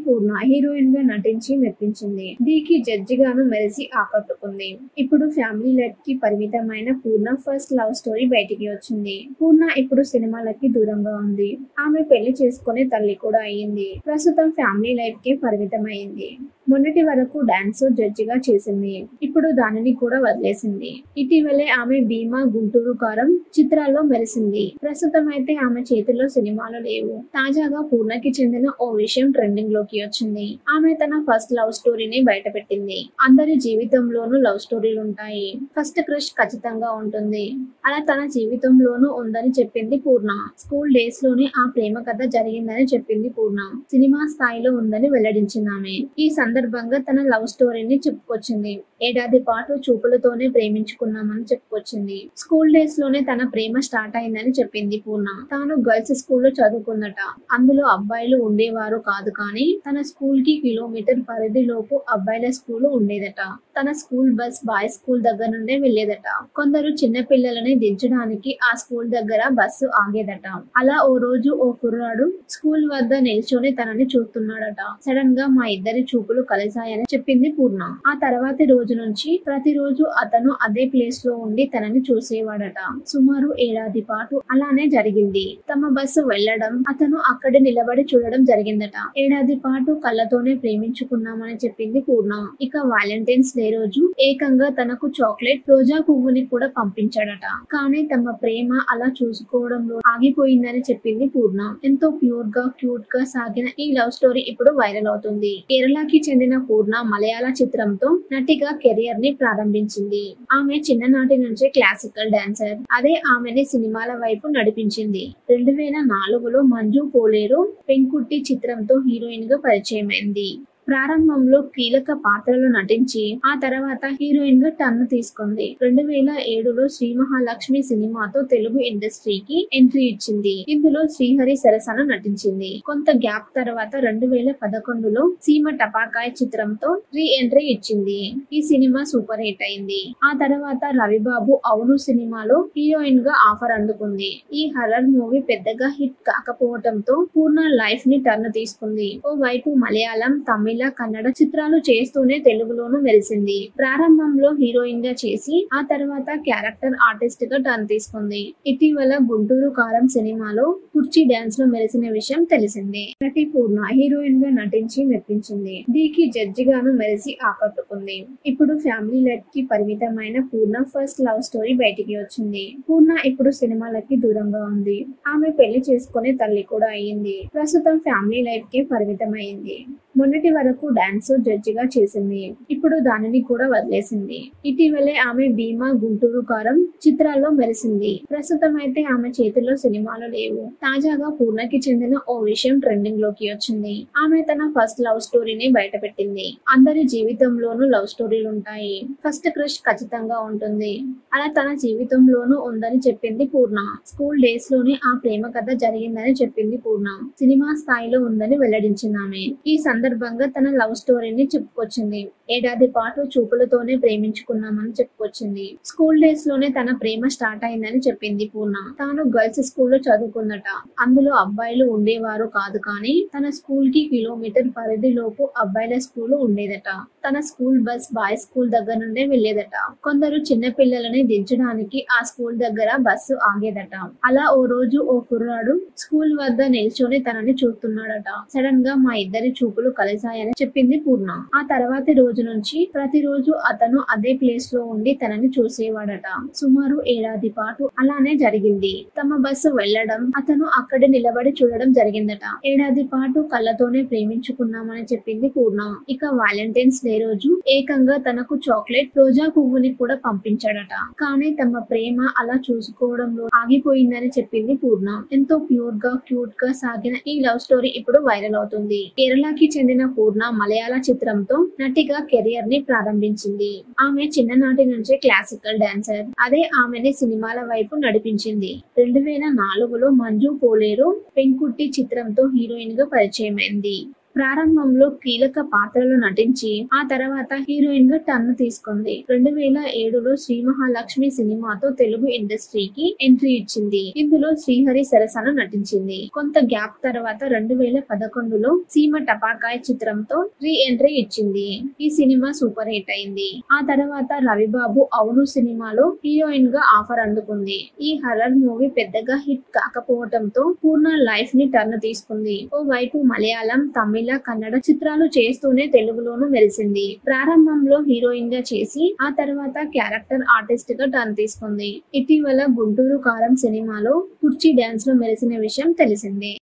పూర్ణ heroine గా నటించి మెప్పించింది. డీకి judge గాను మెరిసి ఆకట్టుకుంది. ఇప్పుడు ఫ్యామిలీ లైఫ్ కి పరిమితమైన పూర్ణ ఫస్ట్ లవ్ స్టోరీ బయటికి వచ్చింది. పూర్ణ ఇప్పుడు సినిమాలకి దూరంగా ఉంది. ఆమె పెళ్లి చేసుకునే తల్లి కూడా అయ్యింది. ప్రస్తుతం ఫ్యామిలీ లైఫ్ కి పరిమితమైంది. మొన్నటి వరకు డాన్స్ జడ్జిగా చేసింది. ఇప్పుడు దానిని కూడా వదిలేసింది. ఇటీవలే ఆమె భీమా, గుంటూరు కారం చిత్రాల్లో మెరిసింది. ప్రస్తుతం అయితే ఆమె చేతిలో సినిమాలు లేవు. తాజాగా పూర్ణకి చెందిన ఓ విషయం ట్రెండింగ్ లోకి వచ్చింది. ఆమె తన ఫస్ట్ లవ్ స్టోరీని బయటపెట్టింది. అందరి జీవితంలోనూ లవ్ స్టోరీలు ఉంటాయి. ఫస్ట్ క్రష్ ఖచ్చితంగా ఉంటుంది. అలా తన జీవితంలోనూ ఉందని చెప్పింది పూర్ణ. స్కూల్ డేస్ లోనే ఆ ప్రేమ కథ జరిగిందని చెప్పింది పూర్ణ. సినిమా స్థాయిలో ఉందని వెల్లడించింది ఆమె. ఈ సందర్భంగా తన లవ్ స్టోరీని చెప్పుకొచ్చింది. ఏడాది పాటు చూపులతోనే ప్రేమించుకున్నామని చెప్పుకొచ్చింది. స్కూల్ డేస్ లోనే తన ప్రేమ స్టార్ట్ అయిందని చెప్పింది పూర్ణ. తాను గర్ల్స్ స్కూల్లో చదువుకుందట. అందులో అబ్బాయిలు ఉండేవారు కాదు, కానీ తన స్కూల్ కి కిలోమీటర్ పరిధిలోపు అబ్బాయిల స్కూల్ ఉండేదట. తన స్కూల్ బస్ బాయ్స్ స్కూల్ దగ్గర నుండే వెళ్లేదట. కొందరు చిన్న పిల్లలని దించడానికి ఆ స్కూల్ దగ్గర బస్సు ఆగేదట. అలా ఓ రోజు ఓ కుర్రాడు స్కూల్ వద్ద నిల్చొని తనని చూస్తున్నాడట. సడన్ గా మా ఇద్దరి చూపులు కలిశాయని చెప్పింది పూర్ణ. ఆ తర్వాతి రోజు నుంచి ప్రతిరోజు అతను అదే ప్లేస్ లో ఉండి తనని చూసేవాడట. సుమారు ఏడాది పాటు అలానే జరిగింది. తమ బస్సు వెళ్లడం, అతను అక్కడే నిలబడి చూడడం జరిగిందట. ఏడాది పాటు కళ్ళతోనే ప్రేమించుకున్నామని చెప్పింది పూర్ణ. ఇక వాలంటైన్స్ డే రోజు ఏకంగా తనకు చాక్లెట్, రోజా పువ్వుని కూడా పంపించాడట. కానీ తమ ప్రేమ అలా చూసుకోవడంలో ఆగిపోయిందని చెప్పింది పూర్ణ. ఎంతో ప్యూర్ గా, క్యూట్ గా సాగిన ఈ లవ్ స్టోరీ ఇప్పుడు వైరల్ అవుతుంది. కేరళకి చెందిన పూర్ణ మలయాళ చిత్రంతో నటిగా కెరియర్ ని ప్రారంభించింది. ఆమె చిన్ననాటి నుంచే క్లాసికల్ డాన్సర్. అదే ఆమెని సినిమాల వైపు నడిపించింది. 2004లో మంజు పోలేరు పెంకుట్టి చిత్రంతో హీరోయిన్ గా పరిచయమైంది. ప్రారంభంలో కీలక పాత్రలు నటించి ఆ తర్వాత హీరోయిన్ గా టర్న్ తీసుకుంది. 2007లో శ్రీ మహాలక్ష్మి సినిమాతో తెలుగు ఇండస్ట్రీకి ఎంట్రీ ఇచ్చింది. ఇందులో శ్రీహరి సరసన నటించింది. కొంత గ్యాప్ తర్వాత 2011లో సీమ టపాకాయ్ చిత్రంతో రీ ఎంట్రీ ఇచ్చింది. ఈ సినిమా సూపర్ హిట్ అయింది. ఆ తర్వాత రవిబాబు అవును సినిమాలో హీరోయిన్ గా ఆఫర్ అందుకుంది. ఈ హర్రర్ మూవీ పెద్దగా హిట్ కాకపోవడంతో పూర్ణ లైఫ్ ని టర్న్ తీసుకుంది. ఓ వైపు మలయాళం, తమిళ, కన్నడ చిత్రాలు చేస్తూనే తెలుగులోనూ మెరిసింది. ప్రారంభంలో హీరోయిన్ గా చేసి ఆ తర్వాత క్యారెక్టర్ ఆర్టిస్ట్ గా టర్న్ తీసుకుంది. ఇటీవల గుంటూరు కారం సినిమాలో కుర్చీ డాన్స్ లో మెరిసిన విషయం తెలిసిందే. నటి పూర్ణ హీరోయిన్ గా నటించి మెప్పించింది. డీకి జడ్జి గాను మెరిసి ఆకట్టుకుంది. ఇప్పుడు ఫ్యామిలీ లైఫ్ కి పరిమితమైన పూర్ణ ఫస్ట్ లవ్ స్టోరీ బయటికి వచ్చింది. పూర్ణ ఇప్పుడు సినిమాలకి దూరంగా ఉంది. ఆమె పెళ్లి చేసుకునే తల్లి కూడా అయ్యింది. ప్రస్తుతం ఫ్యామిలీ లైఫ్ కి పరిమితమైంది. మొన్నటి వరకు డాన్స్ జడ్జిగా చేసింది. ఇప్పుడు దానిని కూడా వదిలేసింది. ఇటీవలే ఆమె భీమా, గుంటూరు కారం చిత్రాల్లో మెరిసింది. ప్రస్తుతం అయితే ఆమె చేతిలో సినిమాలు లేవు. తాజాగా పూర్ణకి చెందిన ఓ విషయం ట్రెండింగ్ లోకి వచ్చింది. ఆమె తన ఫస్ట్ లవ్ స్టోరీని బయటపెట్టింది. అందరి జీవితంలోనూ లవ్ స్టోరీలు ఉంటాయి. ఫస్ట్ క్రష్ ఖచ్చితంగా ఉంటుంది. అలా తన జీవితంలోనూ ఉందని చెప్పింది పూర్ణ. స్కూల్ డేస్ లోనే ఆ ప్రేమ కథ జరిగిందని చెప్పింది పూర్ణ. సినిమా స్థాయిలో ఉందని వెల్లడించింది ఆమె. ఈ సందర్భంగా తన లవ్ స్టోరీని చెప్పుకొచ్చింది. ఏడాది పాటు చూపులతోనే ప్రేమించుకున్నామని చెప్పుకొచ్చింది. స్కూల్ డేస్ లోనే తన ప్రేమ స్టార్ట్ అయిందని చెప్పింది పూర్ణ. తాను గర్ల్స్ స్కూల్లో చదువుకుందట. అందులో అబ్బాయిలు ఉండేవారు కాదు, కానీ తన స్కూల్ కి కిలోమీటర్ పరిధిలోపు అబ్బాయిల స్కూల్ ఉండేదట. తన స్కూల్ బస్ బాయ్స్ స్కూల్ దగ్గర నుండే వెళ్లేదట. కొందరు చిన్న పిల్లలని దించడానికి ఆ స్కూల్ దగ్గర బస్సు ఆగేదట. అలా ఓ రోజు ఓ కుర్రాడు స్కూల్ వద్ద నిల్చొని తనని చూస్తున్నాడట. సడన్ గా మా ఇద్దరి చూపులు కలిశాయని చెప్పింది పూర్ణ. ఆ తర్వాతి రోజు నుంచి ప్రతిరోజు అతను అదే ప్లేస్ లో ఉండి తనని చూసేవాడట. సుమారు ఏడాది పాటు అలానే జరిగింది. తమ బస్సు వెళ్లడం, అతను అక్కడే నిలబడి చూడడం జరిగిందట. ఏడాది పాటు కళ్ళతోనే ప్రేమించుకున్నామని చెప్పింది పూర్ణ. ఇక వాలంటైన్స్ డే రోజు ఏకంగా తనకు చాక్లెట్, రోజా పువ్వుని కూడా పంపించాడట. కానీ తమ ప్రేమ అలా చూసుకోవడంలో ఆగిపోయిందని చెప్పింది పూర్ణ. ఎంతో ప్యూర్ గా, క్యూట్ గా సాగిన ఈ లవ్ స్టోరీ ఇప్పుడు వైరల్ అవుతుంది. కేరళకి చెందిన పూర్ణ మలయాళ చిత్రంతో నటిగా కెరియర్ ని ప్రారంభించింది. ఆమె చిన్ననాటి నుంచే క్లాసికల్ డాన్సర్. అదే ఆమెని సినిమాల వైపు నడిపించింది. 2004లో మంజు పోలేరు పెంకుట్టి చిత్రంతో హీరోయిన్ గా పరిచయమైంది. ప్రారంభంలో కీలక పాత్రలు నటించి ఆ తర్వాత హీరోయిన్ గా టర్న్ తీసుకుంది. 2007లో శ్రీ మహాలక్ష్మి సినిమాతో తెలుగు ఇండస్ట్రీకి ఎంట్రీ ఇచ్చింది. ఇందులో శ్రీహరి సరసన నటించింది. కొంత గ్యాప్ తర్వాత 2011లో సీమ టపాకాయ్ చిత్రంతో రీ ఎంట్రీ ఇచ్చింది. ఈ సినిమా సూపర్ హిట్ అయింది. ఆ తర్వాత రవిబాబు అవును సినిమాలో హీరోయిన్ గా ఆఫర్ అందుకుంది. ఈ హర్రర్ మూవీ పెద్దగా హిట్ కాకపోవడంతో పూర్ణ లైఫ్ ని టర్న్ తీసుకుంది. ఓ వైపు మలయాళం, తమిళ, కన్నడ చిత్రాలు చేస్తూనే తెలుగులోనూ మెరిసింది. ప్రారంభంలో హీరోయిన్ గా చేసి ఆ తర్వాత క్యారెక్టర్ ఆర్టిస్ట్ గా టర్న్ తీసుకుంది. ఇటీవల గుంటూరు కారం సినిమాలో కుర్చీ డాన్స్ లో మెరిసిన విషయం తెలిసిందే.